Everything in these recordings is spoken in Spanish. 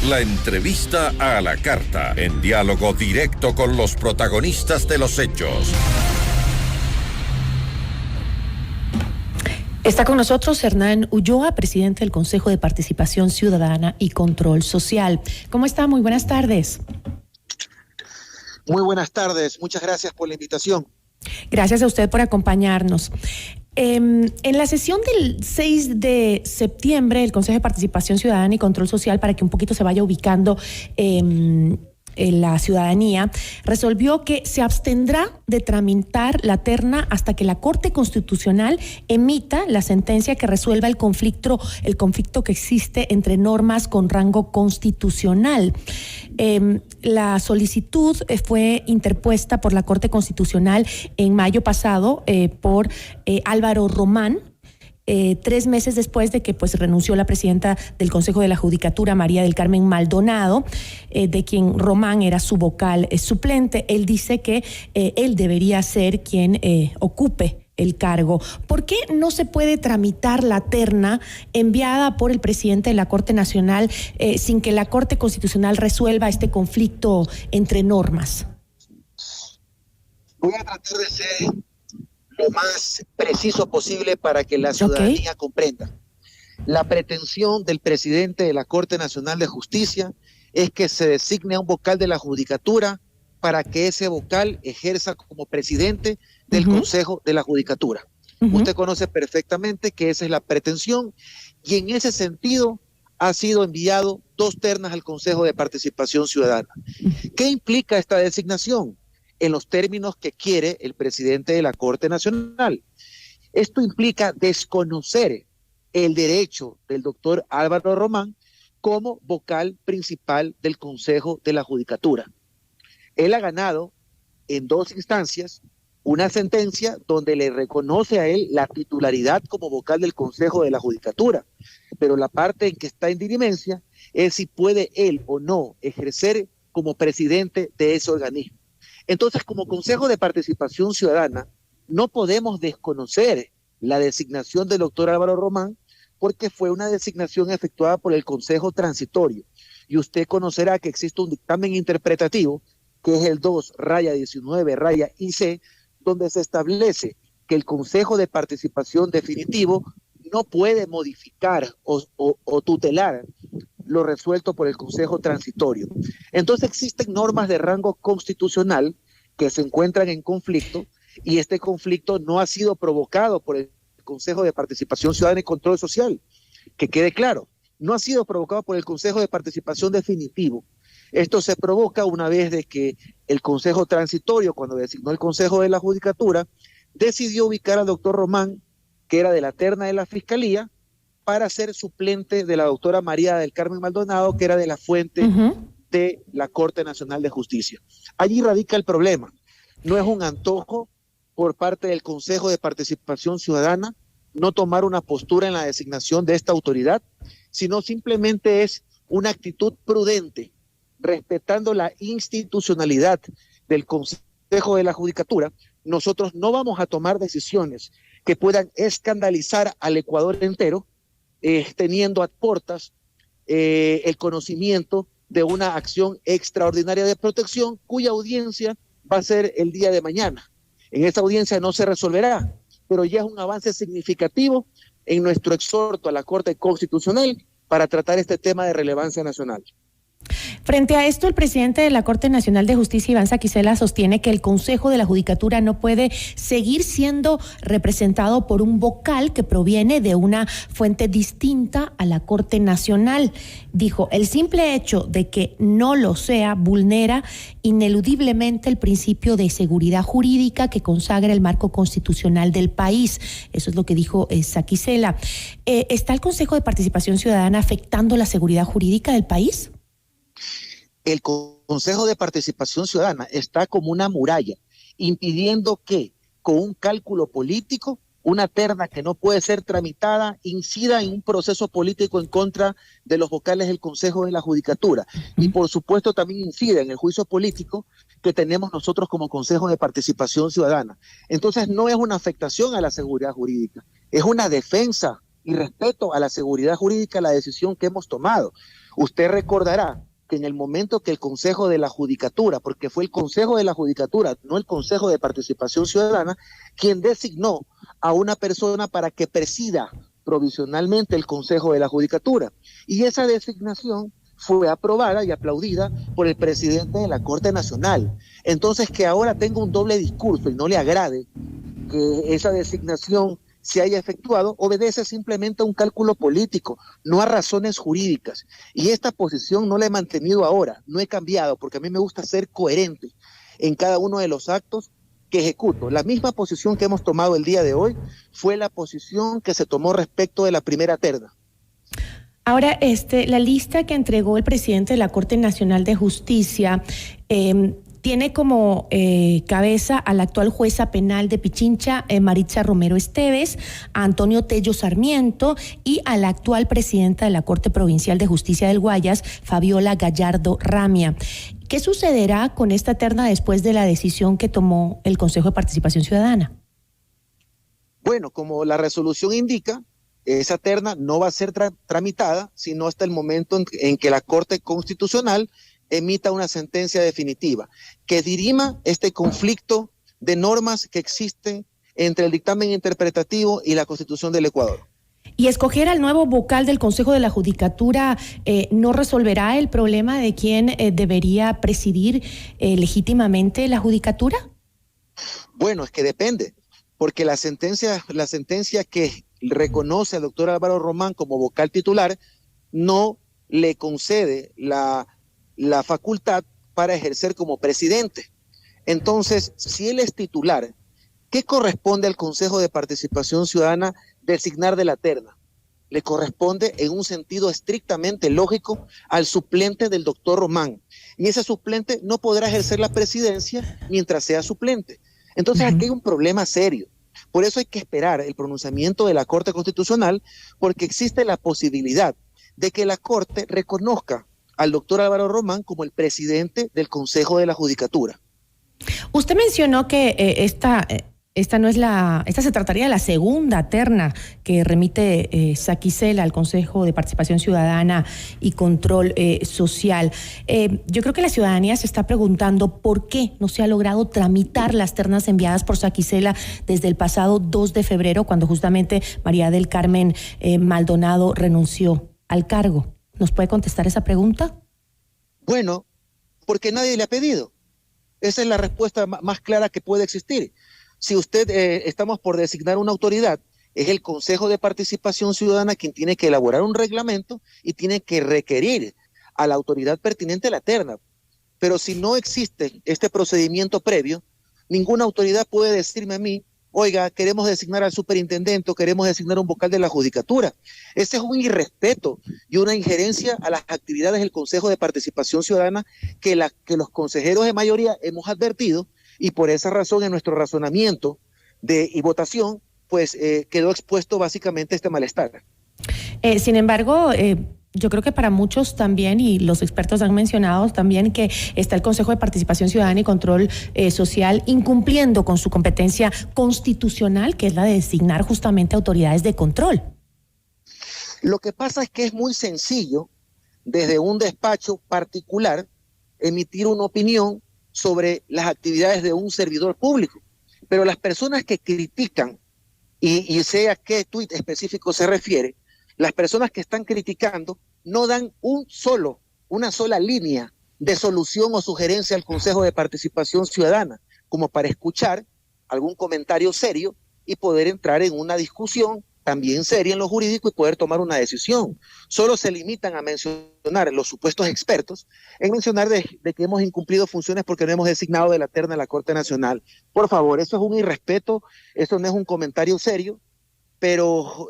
La entrevista a la carta, en diálogo directo con los protagonistas de los hechos. Está con nosotros Hernán Ulloa, presidente del Consejo de Participación Ciudadana y Control Social. ¿Cómo está? Muy buenas tardes. Muy buenas tardes. Muchas gracias por la invitación. Gracias a usted por acompañarnos. En la sesión del 6 de septiembre, el Consejo de Participación Ciudadana y Control Social, para que un poquito se vaya ubicando la ciudadanía, resolvió que se abstendrá de tramitar la terna hasta que la Corte Constitucional emita la sentencia que resuelva el conflicto que existe entre normas con rango constitucional. La solicitud fue interpuesta por la Corte Constitucional en mayo pasado por Álvaro Román, 3 meses después de que renunció la presidenta del Consejo de la Judicatura, María del Carmen Maldonado, de quien Román era su vocal suplente. Él dice que él debería ser quien ocupe el cargo. ¿Por qué no se puede tramitar la terna enviada por el presidente de la Corte Nacional sin que la Corte Constitucional resuelva este conflicto entre normas? Voy a tratar de ser lo más preciso posible para que la ciudadanía comprenda. La pretensión del presidente de la Corte Nacional de Justicia es que se designe a un vocal de la Judicatura para que ese vocal ejerza como presidente del Consejo de la Judicatura. Usted conoce perfectamente que esa es la pretensión y en ese sentido ha sido enviado 2 ternas al Consejo de Participación Ciudadana. ¿Qué implica esta designación? En los términos que quiere el presidente de la Corte Nacional. Esto implica desconocer el derecho del doctor Álvaro Román como vocal principal del Consejo de la Judicatura. Él ha ganado en 2 instancias una sentencia donde le reconoce a él la titularidad como vocal del Consejo de la Judicatura, pero la parte en que está en dirimencia es si puede él o no ejercer como presidente de ese organismo. Entonces, como Consejo de Participación Ciudadana, no podemos desconocer la designación del doctor Álvaro Román porque fue una designación efectuada por el Consejo Transitorio. Y usted conocerá que existe un dictamen interpretativo, que es el 2-19-IC, donde se establece que el Consejo de Participación Definitivo no puede modificar o tutelar lo resuelto por el Consejo Transitorio. Entonces existen normas de rango constitucional que se encuentran en conflicto y este conflicto no ha sido provocado por el Consejo de Participación Ciudadana y Control Social. Que quede claro, no ha sido provocado por el Consejo de Participación Definitivo. Esto se provoca una vez de que el Consejo Transitorio, cuando designó el Consejo de la Judicatura, decidió ubicar al doctor Román, que era de la terna de la Fiscalía, para ser suplente de la doctora María del Carmen Maldonado, que era de la fuente de la Corte Nacional de Justicia. Allí radica el problema. No es un antojo por parte del Consejo de Participación Ciudadana no tomar una postura en la designación de esta autoridad, sino simplemente es una actitud prudente, respetando la institucionalidad del Consejo de la Judicatura. Nosotros no vamos a tomar decisiones que puedan escandalizar al Ecuador entero, teniendo a portas el conocimiento de una acción extraordinaria de protección cuya audiencia va a ser el día de mañana. En esta audiencia no se resolverá, pero ya es un avance significativo en nuestro exhorto a la Corte Constitucional para tratar este tema de relevancia nacional. Frente a esto, el presidente de la Corte Nacional de Justicia, Iván Saquicela, sostiene que el Consejo de la Judicatura no puede seguir siendo representado por un vocal que proviene de una fuente distinta a la Corte Nacional. Dijo, el simple hecho de que no lo sea vulnera ineludiblemente el principio de seguridad jurídica que consagra el marco constitucional del país. Eso es lo que dijo Saquicela. ¿Está el Consejo de Participación Ciudadana afectando la seguridad jurídica del país? El Consejo de Participación Ciudadana está como una muralla, impidiendo que, con un cálculo político, una terna que no puede ser tramitada incida en un proceso político en contra de los vocales del Consejo de la Judicatura. Y por supuesto también incide en el juicio político que tenemos nosotros como Consejo de Participación Ciudadana. Entonces no es una afectación a la seguridad jurídica, es una defensa y respeto a la seguridad jurídica la decisión que hemos tomado. Usted recordará que en el momento que el Consejo de la Judicatura, porque fue el Consejo de la Judicatura, no el Consejo de Participación Ciudadana, quien designó a una persona para que presida provisionalmente el Consejo de la Judicatura. Y esa designación fue aprobada y aplaudida por el presidente de la Corte Nacional. Entonces, que ahora tenga un doble discurso y no le agrade que esa designación se haya efectuado, obedece simplemente a un cálculo político, no a razones jurídicas. Y esta posición no la he mantenido ahora, no he cambiado, porque a mí me gusta ser coherente en cada uno de los actos que ejecuto. La misma posición que hemos tomado el día de hoy fue la posición que se tomó respecto de la primera terna. Ahora, la lista que entregó el presidente de la Corte Nacional de Justicia tiene como cabeza a la actual jueza penal de Pichincha, Maritza Romero Esteves, a Antonio Tello Sarmiento y a la actual presidenta de la Corte Provincial de Justicia del Guayas, Fabiola Gallardo Ramia. ¿Qué sucederá con esta terna después de la decisión que tomó el Consejo de Participación Ciudadana? Bueno, como la resolución indica, esa terna no va a ser tramitada sino hasta el momento en que la Corte Constitucional emita una sentencia definitiva que dirima este conflicto de normas que existen entre el dictamen interpretativo y la Constitución del Ecuador. ¿Y escoger al nuevo vocal del Consejo de la Judicatura no resolverá el problema de quién debería presidir legítimamente la Judicatura? Bueno, es que depende, porque la sentencia que reconoce al doctor Álvaro Román como vocal titular no le concede la facultad para ejercer como presidente. Entonces, si él es titular, ¿qué corresponde al Consejo de Participación Ciudadana designar de la terna? Le corresponde en un sentido estrictamente lógico al suplente del doctor Román. Y ese suplente no podrá ejercer la presidencia mientras sea suplente. Entonces aquí hay un problema serio. Por eso hay que esperar el pronunciamiento de la Corte Constitucional, porque existe la posibilidad de que la Corte reconozca al doctor Álvaro Román como el presidente del Consejo de la Judicatura. Usted mencionó que esta se trataría de la segunda terna que remite Saquicela al Consejo de Participación Ciudadana y Control Social. Yo creo que la ciudadanía se está preguntando por qué no se ha logrado tramitar las ternas enviadas por Saquicela desde el pasado 2 de febrero, cuando justamente María del Carmen Maldonado renunció al cargo. ¿Nos puede contestar esa pregunta? Bueno, porque nadie le ha pedido. Esa es la respuesta más clara que puede existir. Si estamos por designar una autoridad, es el Consejo de Participación Ciudadana quien tiene que elaborar un reglamento y tiene que requerir a la autoridad pertinente la terna. Pero si no existe este procedimiento previo, ninguna autoridad puede decirme a mí, oiga, queremos designar al superintendente o queremos designar un vocal de la Judicatura. Ese es un irrespeto y una injerencia a las actividades del Consejo de Participación Ciudadana que los consejeros de mayoría hemos advertido. Y por esa razón, en nuestro razonamiento y votación, pues quedó expuesto básicamente este malestar. Sin embargo, yo creo que para muchos también, y los expertos han mencionado también, que está el Consejo de Participación Ciudadana y Control Social incumpliendo con su competencia constitucional, que es la de designar justamente autoridades de control. Lo que pasa es que es muy sencillo, desde un despacho particular, emitir una opinión sobre las actividades de un servidor público. Pero las personas que critican, y sé a qué tuit específico se refiere, las personas que están criticando no dan una sola línea de solución o sugerencia al Consejo de Participación Ciudadana, como para escuchar algún comentario serio y poder entrar en una discusión también seria en lo jurídico y poder tomar una decisión. Solo se limitan a mencionar los supuestos expertos, en mencionar de que hemos incumplido funciones porque no hemos designado de la terna a la Corte Nacional. Por favor, eso es un irrespeto, eso no es un comentario serio, pero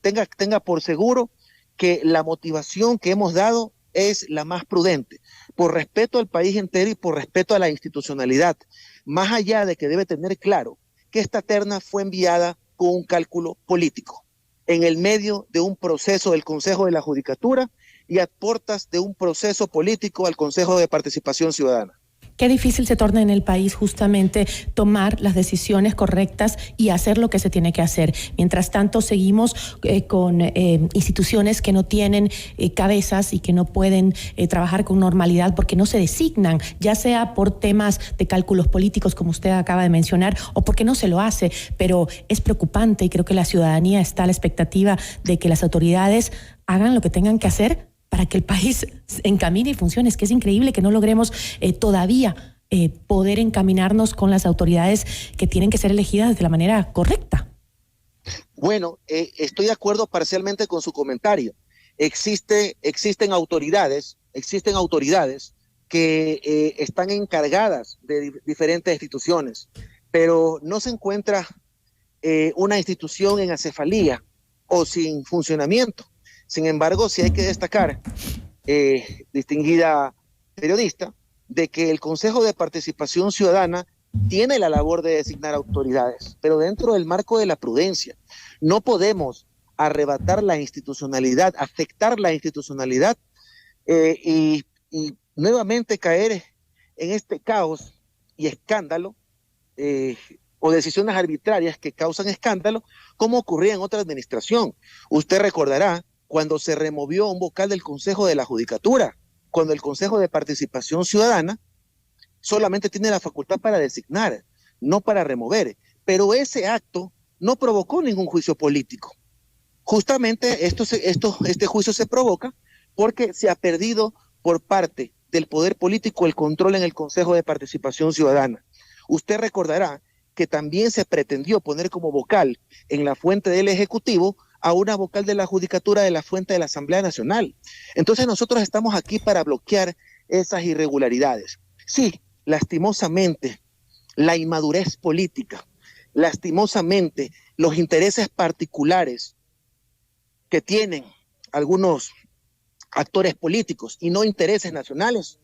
tenga por seguro que la motivación que hemos dado es la más prudente, por respeto al país entero y por respeto a la institucionalidad, más allá de que debe tener claro que esta terna fue enviada con un cálculo político, en el medio de un proceso del Consejo de la Judicatura y a puertas de un proceso político al Consejo de Participación Ciudadana. Qué difícil se torna en el país justamente tomar las decisiones correctas y hacer lo que se tiene que hacer. Mientras tanto, seguimos con instituciones que no tienen cabezas y que no pueden trabajar con normalidad porque no se designan, ya sea por temas de cálculos políticos, como usted acaba de mencionar, o porque no se lo hace. Pero es preocupante y creo que la ciudadanía está a la expectativa de que las autoridades hagan lo que tengan que hacer para que el país encamine y funcione. Es que es increíble que no logremos todavía poder encaminarnos con las autoridades que tienen que ser elegidas de la manera correcta. Bueno, estoy de acuerdo parcialmente con su comentario. Existen autoridades que están encargadas de diferentes instituciones, pero no se encuentra una institución en acefalía o sin funcionamiento. Sin embargo, sí hay que destacar, distinguida periodista, de que el Consejo de Participación Ciudadana tiene la labor de designar autoridades, pero dentro del marco de la prudencia. No podemos arrebatar la institucionalidad, afectar la institucionalidad y nuevamente caer en este caos y escándalo o decisiones arbitrarias que causan escándalo, como ocurría en otra administración. Usted recordará cuando se removió un vocal del Consejo de la Judicatura, cuando el Consejo de Participación Ciudadana solamente tiene la facultad para designar, no para remover. Pero ese acto no provocó ningún juicio político. Justamente este juicio se provoca porque se ha perdido por parte del poder político el control en el Consejo de Participación Ciudadana. Usted recordará que también se pretendió poner como vocal en la fuente del Ejecutivo a una vocal de la Judicatura de la fuente de la Asamblea Nacional. Entonces nosotros estamos aquí para bloquear esas irregularidades. Sí, lastimosamente, la inmadurez política, lastimosamente, los intereses particulares que tienen algunos actores políticos y no intereses nacionales,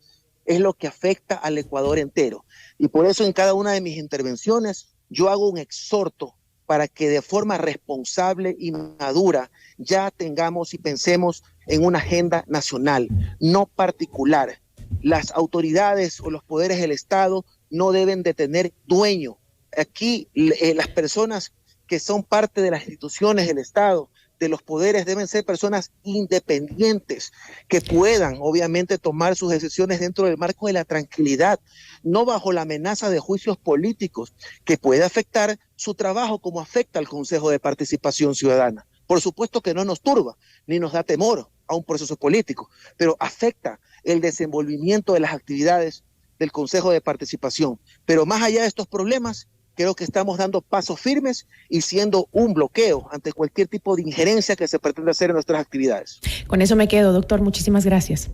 es lo que afecta al Ecuador entero. Y por eso en cada una de mis intervenciones yo hago un exhorto para que de forma responsable y madura ya tengamos y pensemos en una agenda nacional, no particular. Las autoridades o los poderes del Estado no deben de tener dueño. Aquí las personas que son parte de las instituciones del Estado, de los poderes, deben ser personas independientes, que puedan obviamente tomar sus decisiones dentro del marco de la tranquilidad, no bajo la amenaza de juicios políticos, que puede afectar su trabajo como afecta al Consejo de Participación Ciudadana. Por supuesto que no nos turba, ni nos da temor a un proceso político, pero afecta el desenvolvimiento de las actividades del Consejo de Participación. Pero más allá de estos problemas, creo que estamos dando pasos firmes y siendo un bloqueo ante cualquier tipo de injerencia que se pretenda hacer en nuestras actividades. Con eso me quedo, doctor. Muchísimas gracias.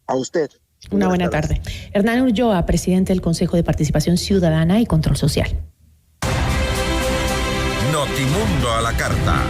A usted. Una buena tarde. Hernán Ulloa, presidente del Consejo de Participación Ciudadana y Control Social. Notimundo a la carta.